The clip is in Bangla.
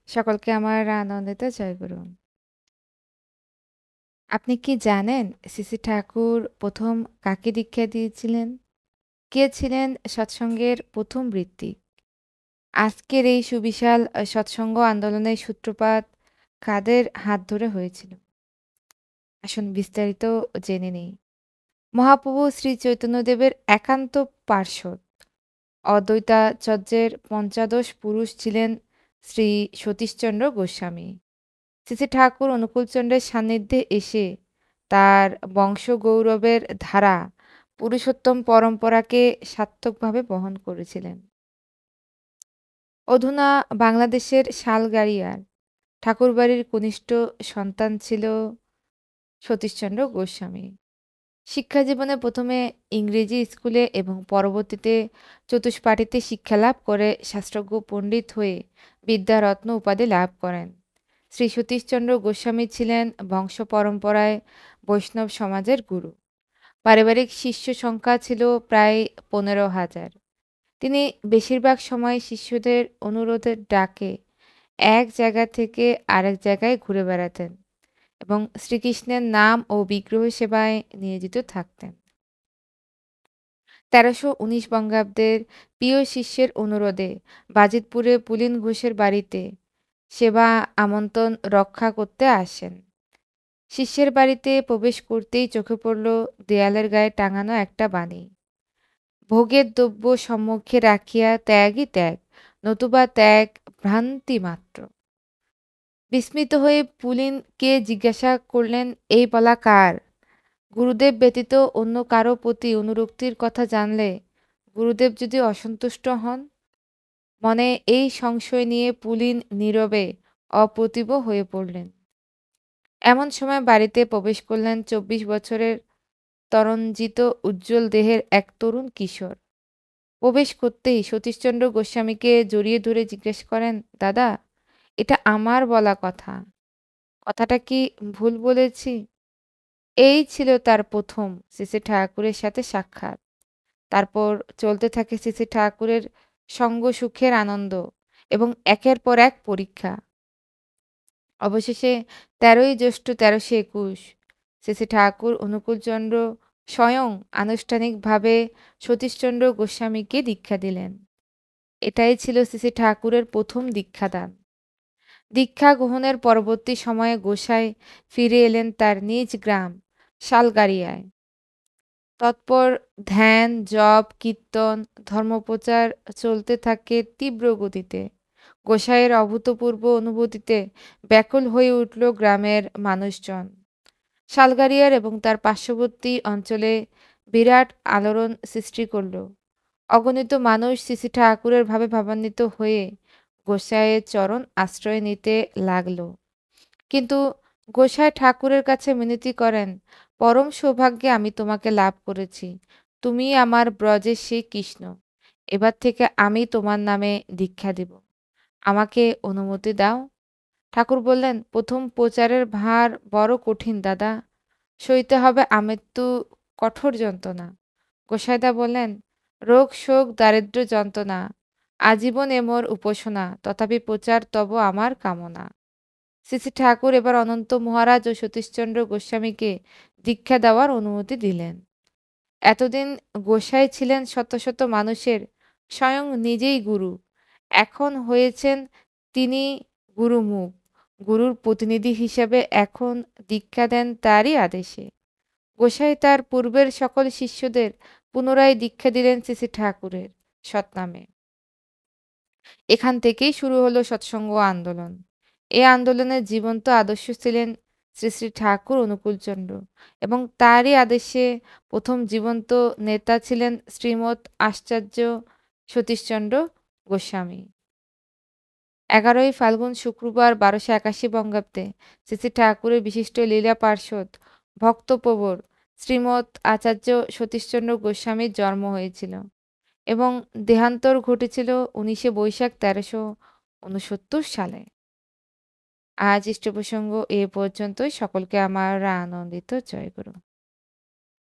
সকলকে আমার আনন্দিত জয়গুরু। আপনি কি জানেন শ্রী ঠাকুর ১ম কাকে দীক্ষা দিয়েছিলেন? কে ছিলেন সৎসঙ্গের ১ম ঋত্বিক? আজকের এই সুবিশাল সৎসঙ্গ আন্দোলনের সূত্রপাত কাদের হাত ধরে হয়েছিল? আসুন বিস্তারিত জেনে নেই। মহাপ্রভু শ্রী চৈতন্যদেবের একান্ত পার্ষদ অদ্বৈতাচার্যের পঞ্চদশ পুরুষ ছিলেন শ্রী সতীশচন্দ্র গোস্বামী। শ্রী ঠাকুর অনুকূলচন্দ্রের সান্নিধ্যে এসে তার বংশগৌরবের ধারা পুরুষোত্তম পরম্পরাকে সার্থকভাবে বহন করেছিলেন। অধুনা বাংলাদেশের শালগাড়িয়ার ঠাকুরবাড়ির কনিষ্ঠ সন্তান ছিল সতীশচন্দ্র গোস্বামী। শিক্ষাজীবনে প্রথমে ইংরেজি স্কুলে এবং পরবর্তীতে চতুষ্পাঠীতে শিক্ষালাভ করে শাস্ত্রজ্ঞ পণ্ডিত হয়ে বিদ্যারত্ন উপাধি লাভ করেন। শ্রী সতীশচন্দ্র গোস্বামী ছিলেন বংশ পরম্পরায় বৈষ্ণব সমাজের গুরু। পারিবারিক শিষ্য সংখ্যা ছিল প্রায় ১৫,০০০। তিনি বেশিরভাগ সময় শিষ্যদের অনুরোধের ডাকে এক জায়গা থেকে আরেক জায়গায় ঘুরে বেড়াতেন এবং শ্রীকৃষ্ণের নাম ও বিগ্রহ সেবায় নিয়োজিত থাকতেন। ১৩১৯ বঙ্গাব্দের প্রিয় শিষ্যের অনুরোধে বাজিতপুরে পুলিন ঘোষের বাড়িতে সেবা আমন্ত্রণ রক্ষা করতে আসেন। শিষ্যের বাড়িতে প্রবেশ করতেই চোখে পড়ল দেয়ালের গায়ে টাঙানো একটা বাণী, ভোগের দ্রব্য সম্মুখে রাখিয়া ত্যাগই ত্যাগ, নতুবা ত্যাগ ভ্রান্তি মাত্র। বিস্মিত হয়ে পুলিনকে জিজ্ঞাসা করলেন, এই বলা কার? গুরুদেব ব্যতীত অন্য কারো প্রতি অনুরক্তির কথা জানলে গুরুদেব যদি অসন্তুষ্ট হন? মনে এই সংশয় নিয়ে পুলিন নীরবে অপ্রতিভ হয়ে পড়লেন। এমন সময় বাড়িতে প্রবেশ করলেন ২৪ বছরের তরঞ্জিত উজ্জ্বল দেহের এক তরুণ কিশোর। প্রবেশ করতেই সতীশচন্দ্র গোস্বামীকে জড়িয়ে ধরে জিজ্ঞেস করেন, দাদা, এটা আমার বলা কথা, কথাটা কি ভুল বলেছি? এই ছিল তার প্রথম শ্রী ঠাকুরের সাথে সাক্ষাৎ। তারপর চলতে থাকে শ্রী ঠাকুরের সঙ্গ সুখের আনন্দ এবং একের পর এক পরীক্ষা। অবশেষে ১৩ই জ্যৈষ্ঠ ১৩২১ শ্রী ঠাকুর অনুকূলচন্দ্র স্বয়ং আনুষ্ঠানিকভাবে সতীশচন্দ্র গোস্বামীকে দীক্ষা দিলেন। এটাই ছিল শ্রী ঠাকুরের প্রথম দীক্ষাদান। দীক্ষা গ্রহণের পরবর্তী সময়ে গোসাই ফিরে এলেন তার নিজ গ্রাম শালগাড়িয়ায়। তৎপর ধ্যান, জপ, কীর্তন, ধর্মপ্রচার চলতে থাকে তীব্র গতিতে। গোসাইয়ের অভূতপূর্ব অনুভূতিতে ব্যাকুল হয়ে উঠল গ্রামের মানুষজন। শালগাড়িয়ার এবং তার পার্শ্ববর্তী অঞ্চলে বিরাট আলোড়ন সৃষ্টি করল। অগণিত মানুষ শ্রী ঠাকুরের ভাবে ভাবান্বিত হয়ে গোসাইয়ের চরণ আশ্রয় নিতে লাগল। কিন্তু গোসাই ঠাকুরের কাছে মিনতি করেন, পরম সৌভাগ্যে আমি তোমাকে লাভ করেছি। তুমি আমার ব্রজের সেই কৃষ্ণ। এবার থেকে আমি তোমার নামে দীক্ষা দিব। আমাকে অনুমতি দাও। ঠাকুর বললেন, প্রথম প্রচারের ভার বড় কঠিন দাদা, সইতে হবে আমৃত্যু কঠোর যন্ত্রণা। গোসাইদা বললেন, রোগ শোক দারিদ্র্য যন্ত্রণা আজীবন এ মোর উপাসনা, তথাপি প্রচার তব আমার কামনা। শ্রী ঠাকুর এবার অনন্ত মহারাজ ও সতীশচন্দ্র গোস্বামীকে দীক্ষা দেওয়ার অনুমতি দিলেন। এতদিন গোসাই ছিলেন শত শত মানুষের, স্বয়ং নিজেই গুরু। এখন হয়েছেন তিনি গুরুমুখ। গুরুর প্রতিনিধি হিসেবে এখন দীক্ষা দেন তারই আদেশে। গোসাই তার পূর্বের সকল শিষ্যদের পুনরায় দীক্ষা দিলেন শ্রী ঠাকুরের সৎনামে। এখান থেকেই শুরু হলো সৎসঙ্গ আন্দোলন। এই আন্দোলনের জীবন্ত আদর্শ ছিলেন শ্রী শ্রী ঠাকুর অনুকূলচন্দ্র এবং তারই আদেশে প্রথম জীবন্ত নেতা ছিলেন শ্রীমৎ আচার্য সতীশচন্দ্র গোস্বামী। ১১ই ফাল্গুন শুক্রবার ১২৮১ বঙ্গাব্দে শ্রী শ্রী ঠাকুরের বিশিষ্ট লীলা পার্ষদ ভক্তপ্রবর শ্রীমৎ আচার্য সতীশচন্দ্র গোস্বামীর জন্ম হয়েছিল এবং দেহান্তর ঘটেছিল ১৯শে বৈশাখ ১৩৬৯ সালে। আজ ইষ্ট প্রসঙ্গ এ পর্যন্তই। সকলকে আমার আনন্দিত জয়গুরু।